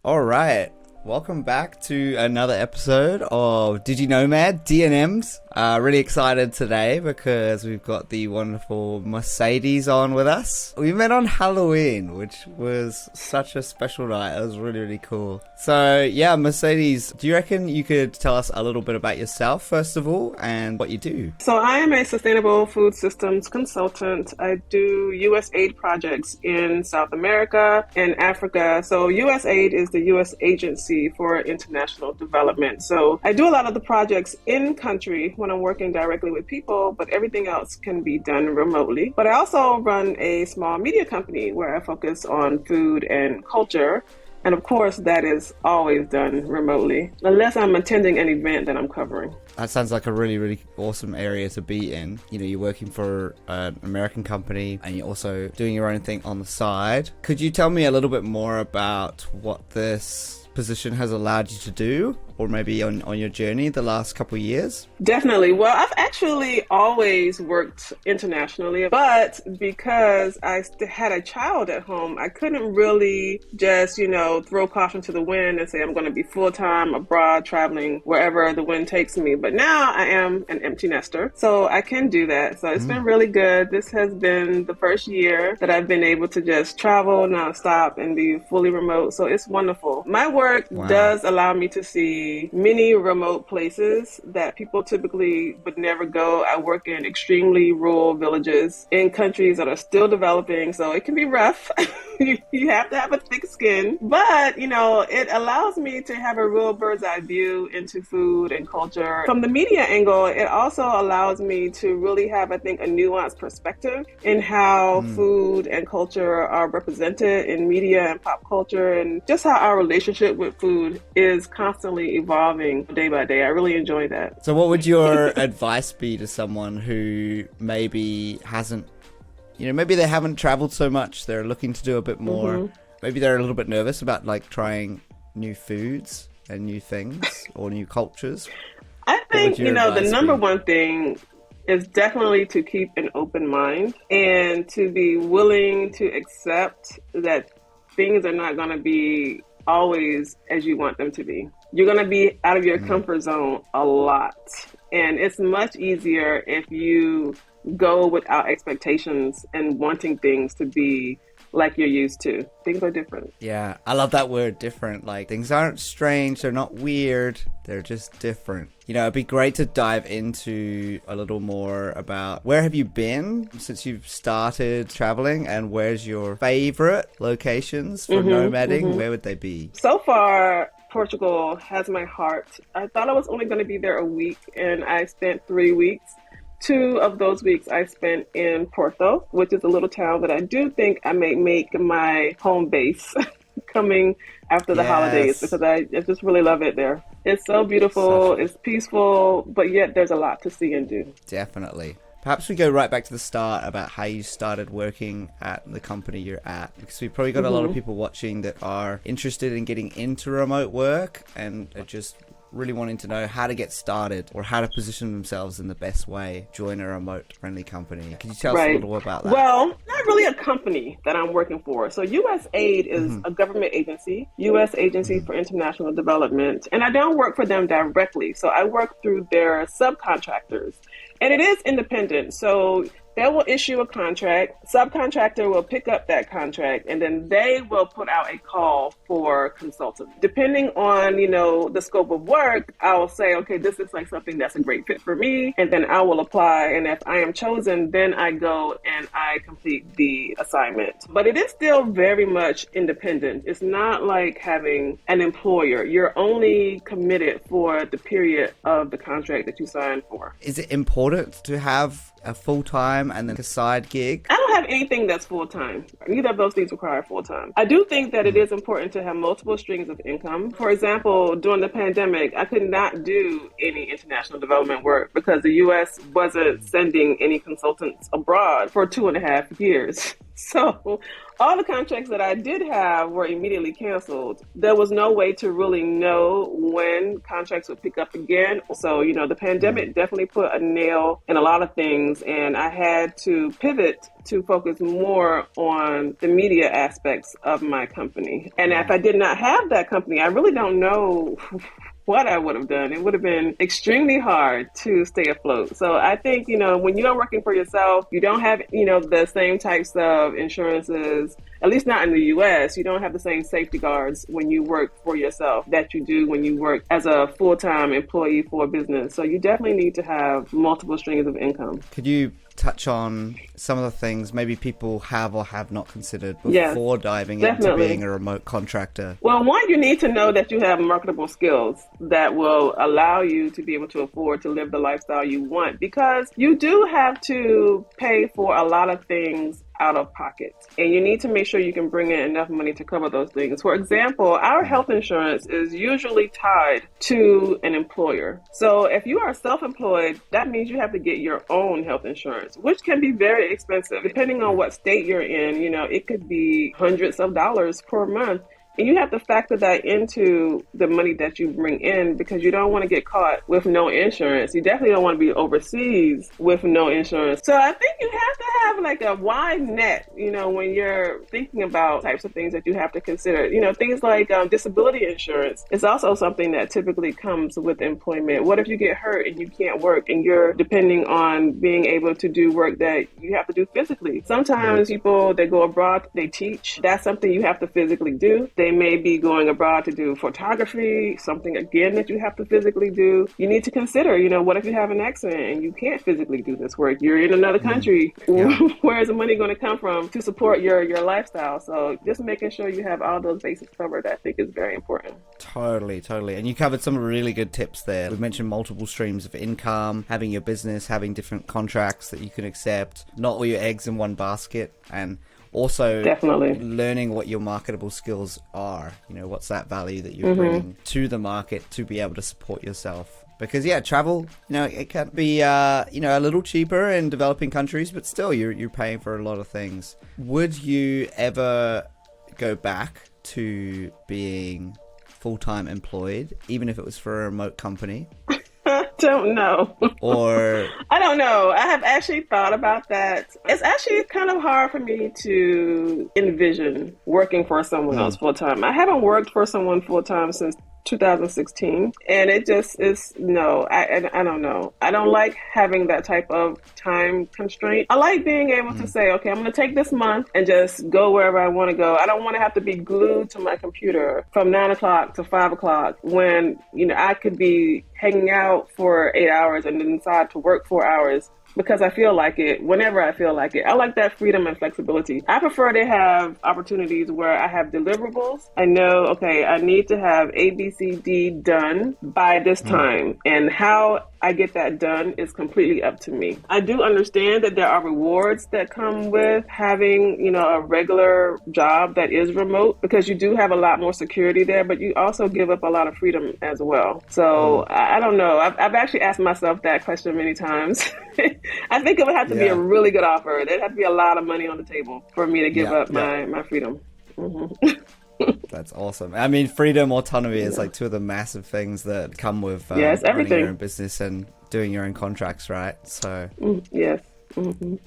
All right. Welcome back to another episode of Did You Nomad DNMs. Really excited today because we've got the wonderful Mercedes on with us. We met on Halloween, which was such a special night. It was really, really cool. So yeah, Mercedes, do you reckon you could tell us a little bit about yourself first of all and what you do? So I am a sustainable food systems consultant. I do USAID projects in South America and Africa. So USAID is the U.S. agency for international development. So I do a lot of the projects in country when I'm working directly with people, but everything else can be done remotely. But I also run a small media company where I focus on food and culture. And of course, that is always done remotely, unless I'm attending an event that I'm covering. That sounds like a really, really awesome area to be in. You know, you're working for an American company and you're also doing your own thing on the side. Could you tell me a little bit more about what this position has allowed you to do, or maybe on your journey the last couple of years? Definitely. Well, I've actually always worked internationally, but because I had a child at home, I couldn't really just, throw caution to the wind and say I'm going to be full-time abroad, traveling wherever the wind takes me. But now I am an empty nester, so I can do that. So it's been really good. This has been the first year that I've been able to just travel nonstop and be fully remote. So it's wonderful. My work does allow me to see many remote places that people typically would never go. I work in extremely rural villages in countries that are still developing, so it can be rough. You have to have a thick skin, but it allows me to have a real bird's eye view into food and culture. From the media angle, it also allows me to really have, I think, a nuanced perspective in how food and culture are represented in media and pop culture, and just how our relationship with food is constantly evolving day by day. I really enjoy that. So what would your advice be to someone who maybe hasn't, maybe they haven't traveled so much, they're looking to do a bit more, maybe they're a little bit nervous about trying new foods and new things or new cultures? I think, the number one thing is definitely to keep an open mind and to be willing to accept that things are not going to be always as you want them to be. You're going to be out of your comfort zone a lot. And it's much easier if you go without expectations and wanting things to be like you're used to. Things are different. Yeah, I love that word, different. Like, things aren't strange, they're not weird, they're just different. It'd be great to dive into a little more about where have you been since you've started traveling, and where's your favorite locations for nomading? Where would they be? So far, Portugal has my heart. I thought I was only going to be there a week, and I spent 3 weeks. 2 of those weeks I spent in Porto, which is a little town that I do think I may make my home base coming after the holidays, because I just really love it there. It's so beautiful, it's peaceful, but yet there's a lot to see and do. Definitely. Perhaps we go right back to the start about how you started working at the company you're at, because we've probably got a lot of people watching that are interested in getting into remote work and are just really wanting to know how to get started or how to position themselves in the best way, join a remote friendly company. Can you tell us a little about that? Well, not really a company that I'm working for. So USAID is a government agency, U.S. Agency for International Development, and I don't work for them directly. So I work through their subcontractors, and it is independent. So they will issue a contract, subcontractor will pick up that contract, and then they will put out a call for consultants. Depending on, the scope of work, I will say, okay, this looks like something that's a great fit for me, and then I will apply. And if I am chosen, then I go and I complete the assignment. But it is still very much independent. It's not like having an employer. You're only committed for the period of the contract that you signed for. Is it important to have a full-time and then a side gig? I don't have anything that's full-time. Neither of those things require full-time. I do think that it is important to have multiple streams of income. For example, during the pandemic, I could not do any international development work because the U.S. wasn't sending any consultants abroad for 2.5 years. So all the contracts that I did have were immediately canceled. There was no way to really know when contracts would pick up again. So, the pandemic definitely put a nail in a lot of things things, and I had to pivot to focus more on the media aspects of my company. And if I did not have that company, I really don't know what I would have done. It would have been extremely hard to stay afloat. So I think, when you are working for yourself, you don't have, the same types of insurances, at least not in the US. You don't have the same safety guards when you work for yourself that you do when you work as a full-time employee for a business. So you definitely need to have multiple streams of income. Could you touch on some of the things maybe people have or have not considered before diving into being a remote contractor? Well, one, you need to know that you have marketable skills that will allow you to be able to afford to live the lifestyle you want, because you do have to pay for a lot of things out of pocket, and you need to make sure you can bring in enough money to cover those things. For example, our health insurance is usually tied to an employer. So if you are self-employed, that means you have to get your own health insurance, which can be very expensive. Depending on what state you're in, it could be hundreds of dollars per month. And you have to factor that into the money that you bring in, because you don't want to get caught with no insurance. You definitely don't want to be overseas with no insurance. So I think you have to have like a wide net, when you're thinking about types of things that you have to consider. Things like disability insurance is also something that typically comes with employment. What if you get hurt and you can't work and you're depending on being able to do work that you have to do physically? Sometimes people that go abroad, they teach. That's something you have to physically do. They may be going abroad to do photography, something again that you have to physically do. You need to consider, what if you have an accident and you can't physically do this work? You're in another country. Where is the money going to come from to support your lifestyle? So just making sure you have all those bases covered, I think, is very important. Totally. And you covered some really good tips there. We mentioned multiple streams of income, having your business, having different contracts that you can accept, not all your eggs in one basket, and also definitely learning what your marketable skills are. What's that value that you're bringing to the market to be able to support yourself? Because travel, it can be a little cheaper in developing countries, but still you're paying for a lot of things. Would you ever go back to being full-time employed, even if it was for a remote company? Don't know. Or I don't know. I have actually thought about that. It's actually kind of hard for me to envision working for someone else full time. I haven't worked for someone full time since 2016, and it just is I don't know. I don't like having that type of time constraint. I like being able to say, okay, I'm going to take this month and just go wherever I want to go. I don't want to have to be glued to my computer from 9 o'clock to 5 o'clock when I could be hanging out for 8 hours and then decide to work 4 hours because I feel like it, whenever I feel like it. I like that freedom and flexibility. I prefer to have opportunities where I have deliverables. I know, okay, I need to have A, B, C, D done by this time. And how I get that done is completely up to me. I do understand that there are rewards that come with having, a regular job that is remote, because you do have a lot more security there, but you also give up a lot of freedom as well. So I don't know. I've actually asked myself that question many times. I think it would have to be a really good offer. There'd have to be a lot of money on the table for me to give up my freedom. That's awesome. I mean, freedom, autonomy is like two of the massive things that come with everything. Running your own business and doing your own contracts, right? So yes.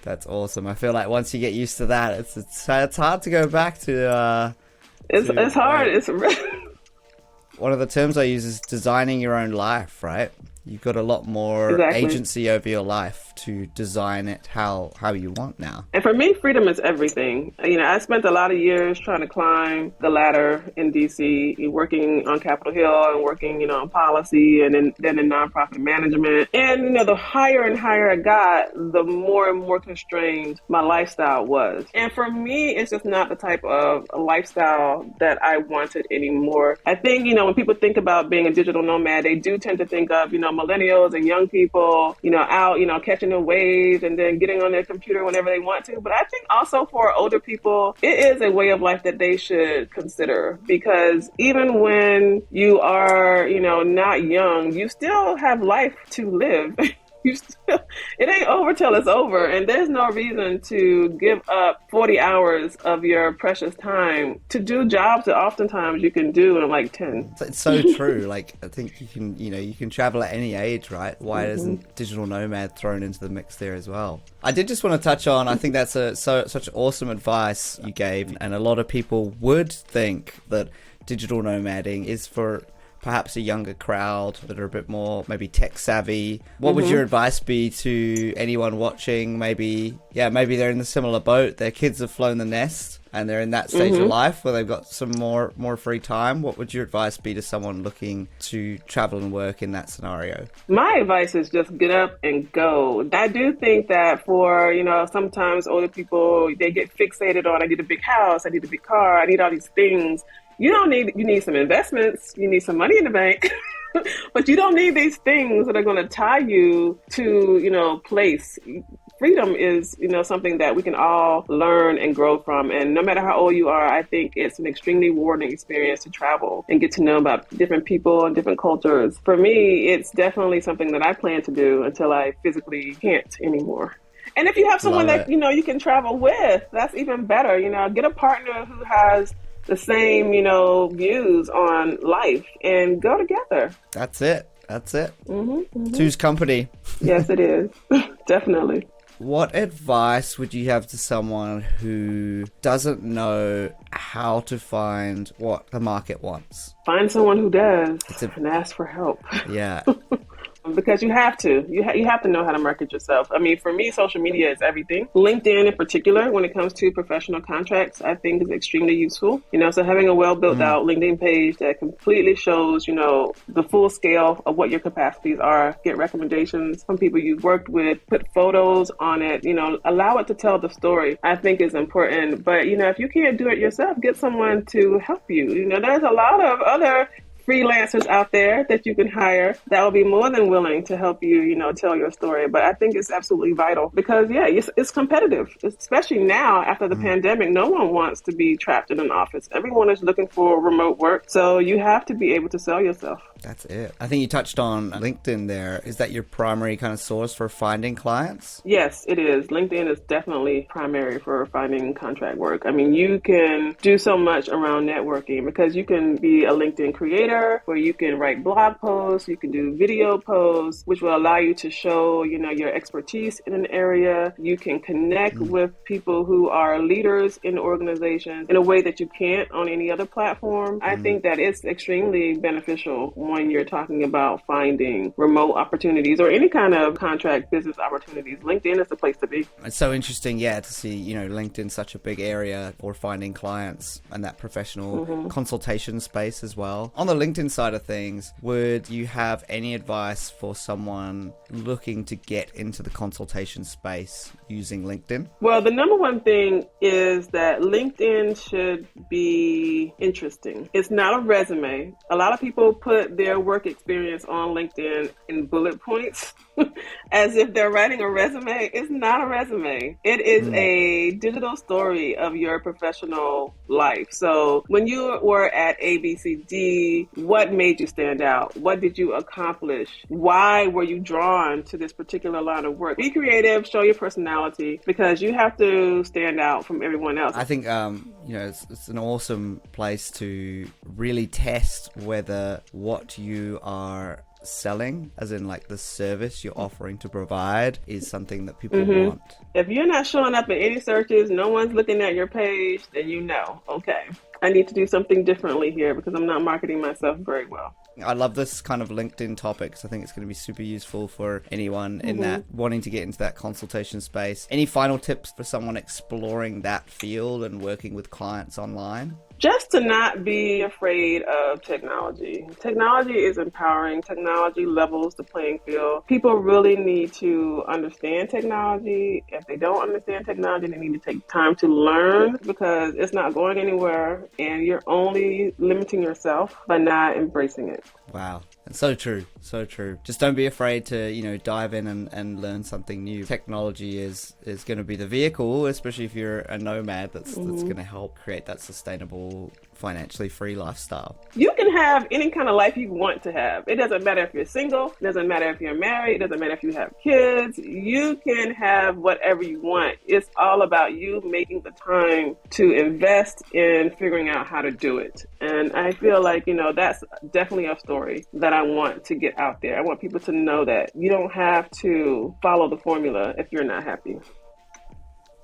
That's awesome. I feel like once you get used to that, it's hard to go back to. It's hard. It's one of the terms I use is designing your own life, right? You've got a lot more agency over your life to design it how you want now. And for me, freedom is everything. I spent a lot of years trying to climb the ladder in DC, working on Capitol Hill and working, on policy and then in nonprofit management. And, the higher and higher I got, the more and more constrained my lifestyle was. And for me, it's just not the type of lifestyle that I wanted anymore. I think, when people think about being a digital nomad, they do tend to think of, millennials and young people, out, catching the waves and then getting on their computer whenever they want to. But I think also for older people, it is a way of life that they should consider, because even when you are, not young, you still have life to live. it ain't over till it's over. And there's no reason to give up 40 hours of your precious time to do jobs that oftentimes you can do in like 10. It's so true. Like, I think you can travel at any age, right? Why isn't digital nomad thrown into the mix there as well? I did just want to touch on, I think that's such awesome advice you gave. And a lot of people would think that digital nomading is for perhaps a younger crowd that are a bit more maybe tech savvy. What would your advice be to anyone watching? Maybe they're in a similar boat. Their kids have flown the nest and they're in that stage of life where they've got some more free time. What would your advice be to someone looking to travel and work in that scenario? My advice is just get up and go. I do think that for, sometimes older people, they get fixated on, I need a big house, I need a big car, I need all these things. You need some investments, you need some money in the bank, but you don't need these things that are going to tie you to, place. Freedom is, something that we can all learn and grow from. And no matter how old you are, I think it's an extremely rewarding experience to travel and get to know about different people and different cultures. For me, it's definitely something that I plan to do until I physically can't anymore. And if you have someone that, you can travel with, that's even better. Get a partner who has the same, views on life and go together. That's it. Two's company. Yes, it is. Definitely. What advice would you have to someone who doesn't know how to find what the market wants? Find someone who does and ask for help. Yeah. Because you have to. You have to know how to market yourself. I mean, for me, social media is everything. LinkedIn in particular, when it comes to professional contracts, I think is extremely useful. So having a well-built out LinkedIn page that completely shows, the full scale of what your capacities are, get recommendations from people you've worked with, put photos on it, allow it to tell the story, I think is important. But, if you can't do it yourself, get someone to help you. There's a lot of other freelancers out there that you can hire that will be more than willing to help you, tell your story. But I think it's absolutely vital because, it's competitive, especially now after the pandemic. No one wants to be trapped in an office. Everyone is looking for remote work. So you have to be able to sell yourself. That's it. I think you touched on LinkedIn there. Is that your primary kind of source for finding clients? Yes, it is. LinkedIn is definitely primary for finding contract work. I mean, you can do so much around networking because you can be a LinkedIn creator where you can write blog posts, you can do video posts, which will allow you to show, your expertise in an area. You can connect with people who are leaders in the organization in a way that you can't on any other platform. I think that it's extremely beneficial when you're talking about finding remote opportunities or any kind of contract business opportunities. LinkedIn is the place to be. It's so interesting, to see, LinkedIn such a big area for finding clients and that professional consultation space as well. On the LinkedIn side of things, would you have any advice for someone looking to get into the consultation space using LinkedIn? Well, the number one thing is that LinkedIn should be interesting. It's not a resume. A lot of people put their work experience on LinkedIn in bullet points as if they're writing a resume. It's not a resume. It is a digital story of your professional life. So when you were at ABCD, what made you stand out? What did you accomplish? Why were you drawn to this particular line of work? Be creative, show your personality, because you have to stand out from everyone else. I think, it's an awesome place to really test whether what you are selling, as in like the service you're offering to provide, is something that people want. If you're not showing up in any searches, no one's looking at your page, then okay, I need to do something differently here because I'm not marketing myself very well. I love this kind of LinkedIn topics. I think it's going to be super useful for anyone in that wanting to get into that consultation space. Any final tips for someone exploring that field and working with clients online? Just to not be afraid of technology. Technology is empowering. Technology levels the playing field. People really need to understand technology. If they don't understand technology, they need to take time to learn because it's not going anywhere and you're only limiting yourself by not embracing it. Wow. It's so true. So true. Just don't be afraid to, dive in and learn something new. Technology is going to be the vehicle, especially if you're a nomad, that's going to help create that sustainable financially free lifestyle. You can have any kind of life you want to have. It doesn't matter if you're single. It doesn't matter if you're married. It doesn't matter if you have kids. You can have whatever you want. It's all about you making the time to invest in figuring out how to do it. And I feel like, that's definitely a story that I want to get out there. I want people to know that you don't have to follow the formula if you're not happy.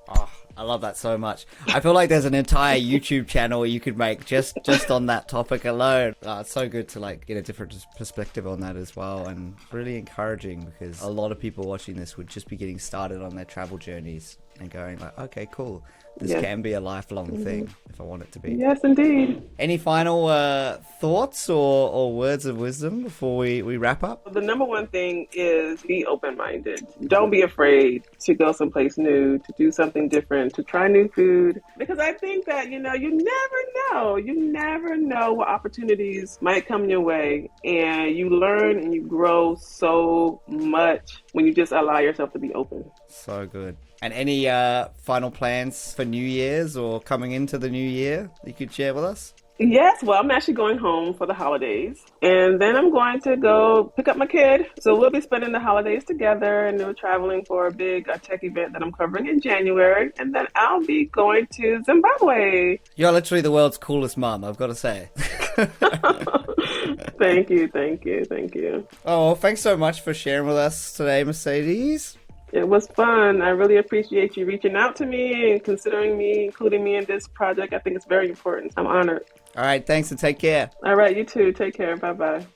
Oh, I love that so much. I feel like there's an entire YouTube channel you could make just on that topic alone. It's so good to get a different perspective on that as well, and really encouraging, because a lot of people watching this would just be getting started on their travel journeys and going okay, cool. This can be a lifelong thing if I want it to be. Yes, indeed. Any final thoughts or words of wisdom before we wrap up? The number one thing is be open-minded. Don't be afraid to go someplace new, to do something different, to try new food. Because I think that, you never know. You never know what opportunities might come your way. And you learn and you grow so much when you just allow yourself to be open. So good. And any final plans for New Year's or coming into the new year that you could share with us? Yes, well, I'm actually going home for the holidays, and then I'm going to go pick up my kid. So we'll be spending the holidays together, and we're traveling for a big tech event that I'm covering in January, and then I'll be going to Zimbabwe. You're literally the world's coolest mom, I've got to say. Thank you. Oh, well, thanks so much for sharing with us today, Mercedes. It was fun. I really appreciate you reaching out to me and considering me, including me in this project. I think it's very important. I'm honored. All right, thanks and take care. All right, you too. Take care. Bye-bye.